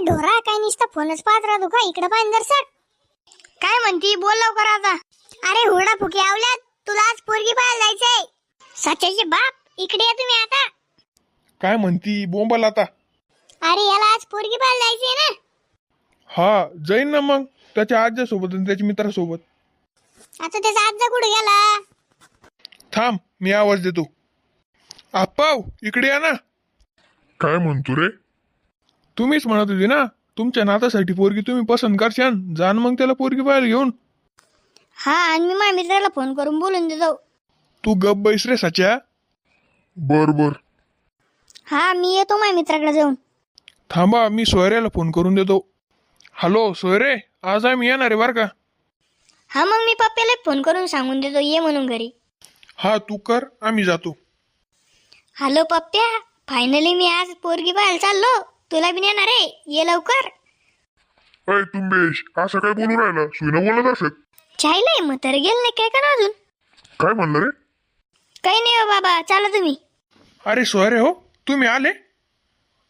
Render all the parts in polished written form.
ढोरा काय नुसता फोनच पाहत राहतो का? इकडे पाहिजे जर सर. काय म्हणती बोल लवकर आता. अरे हुरडा फुकी आवल्यात, तुला आज पोरगी पाहायला जायचंय. सच्याचे बाप इकडे या तुम्ही आता. काय म्हणती बोंबाल आता. अरे याला आज पोरगी पाहायला जायचंय ना. हा जाईन ना मग त्याच्या आज्यासोबत आणि त्याच्या मित्रासोबत. आता त्याचा आजा कुठे गेला? थांब मी आवाज देतो. आप्पाव इकडे या ना. काय म्हणतो रे? तुम्हीच म्हणत होते ना तुमच्या नातासाठी पोरगी तुम्ही पसंत करशान, जाण मग त्याला पोरगी पाहायला घेऊन. हा आणि मी माझ्या मित्राला फोन करून बोलून देतो. तू गप बैस रे सच्या. बर बर. हा मी येतो माझ्या मित्राकडे जाऊन. थांबा मी सोयऱ्याला फोन करून देतो. हॅलो सोयरे, आज आम्ही येणार आहे बरं का. हा मग मी पप्प्याला फोन करून सांगून देतो ये म्हणून घरी. हा तू कर, आम्ही जातो. हॅलो पप्प्या, फायनली मी आज पोरगी पाहायला चाललो. तुला बी नेणार आहे, ये लवकर. अय तुंबेश, असं काय बोलू राहिला? सुईनं बोलत असत. चायलंय मग तर गेल नाही काय का ना अजून. काय म्हणलं रे? काही नाही हो बाबा, चला तुम्ही. अरे सोयरे हो, तुम्ही आले.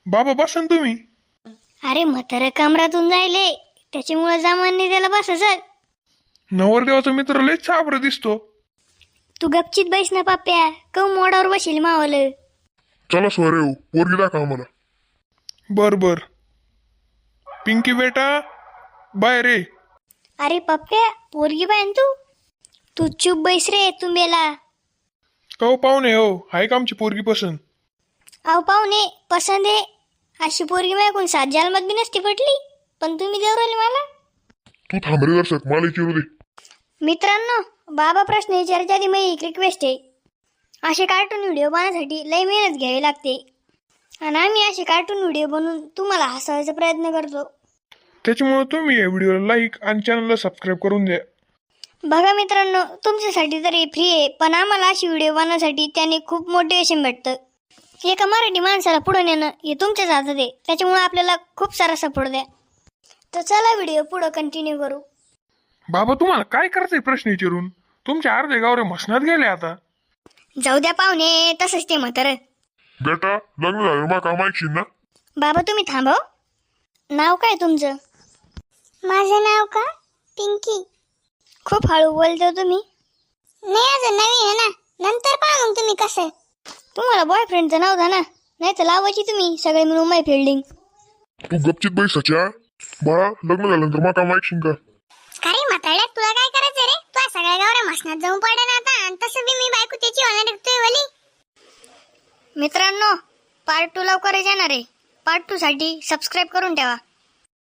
बाबा बसन तुम्ही. अरे म्हातारा कमरातून जायले, त्याच्यामुळे जमान नाही त्याला बसायचं. नवरदेवाचा मित्र लय छाबर दिसतो. तू गपचित बैस ना पप्प्या, कऊ मोडावर बसेल मावलं. चला सोयरे हो, पोरगी दाखवा आम्हाला. बर बर. पिंकी बेटा बाय रे. अरे पप्प्या पोरगी पाहिन तू चुप बैस रे तुम्हाला. कहो पाहुणे हो, हाय का आमची पोरगी पसंत. अहो पाहुणे पसंत आहे. अशी पोरगी माझ्या कोण 7 जन्मात बी नसती पटली, पण तुम्ही देऊ राहिले मला. तू थांब रे दर्शक, मला विचारू दे. मित्रांनो, बाबा प्रश्न विचारायच्या आधी माझी एक रिक्वेस्ट आहे. असे कार्टून व्हिडिओ बनवण्यासाठी लई मेहनत घ्यावी लागते आणि आम्ही असे कार्टून व्हिडिओ बनवून तुम्हाला हसवायचा प्रयत्न करतो. त्याच्यामुळे तुम्ही या व्हिडिओला लाईक आणि चॅनलला सबस्क्राईब करून द्या. बघा मित्रांनो, तुमच्यासाठी तर हे फ्री आहे, पण आम्हाला अशी व्हिडिओ बनवण्यासाठी त्याने खूप मोटिवेशन भेटतं. एका मराठी माणसाला पुढे नेणं हे तुमच्याच हातात आहे, त्याच्यामुळे आपल्याला खूप सारा सपोर्ट द्या. तर चला व्हिडिओ पुढे कंटिन्यू करू. बाबा तुम्हाला काय करायचंय प्रश्न विचारून? तुमच्या अर्धे गावरे मसनात गेले आता. जाऊ द्या पाहुणे, तसंच ते म्हातारं. बेटा लग्न झालं मग काम ऐकशील ना? बाबा तुम्ही थांबव. नाव काय तुमचं? माझं नाव का? पिंकी. खूप हळू बोलतो तुम्ही. नाही अजून नवीन आहे ना, नंतर पहा मग तुम्ही कसं. तुम्हाला बॉयफ्रेंडचं नाव द्या ना, नाही तर लावायची तुम्ही सगळे मिळून माय फिल्डिंग. तू गपचित बैस सच्या. बाळा लग्न झाल्यानंतर मग काम ऐकशील का? अरे म्हातारड्या, तुला काय करायचं रे? तू सगळ्या गावऱ्या मसनात जाऊन पडे ना आता, आणि तसं बी मी बायको त्याची होणार वली. मित्रांनो, पार्ट 2 लवकरच येणार आहे. पार्ट 2 साठी सबस्क्राईब करून ठेवा.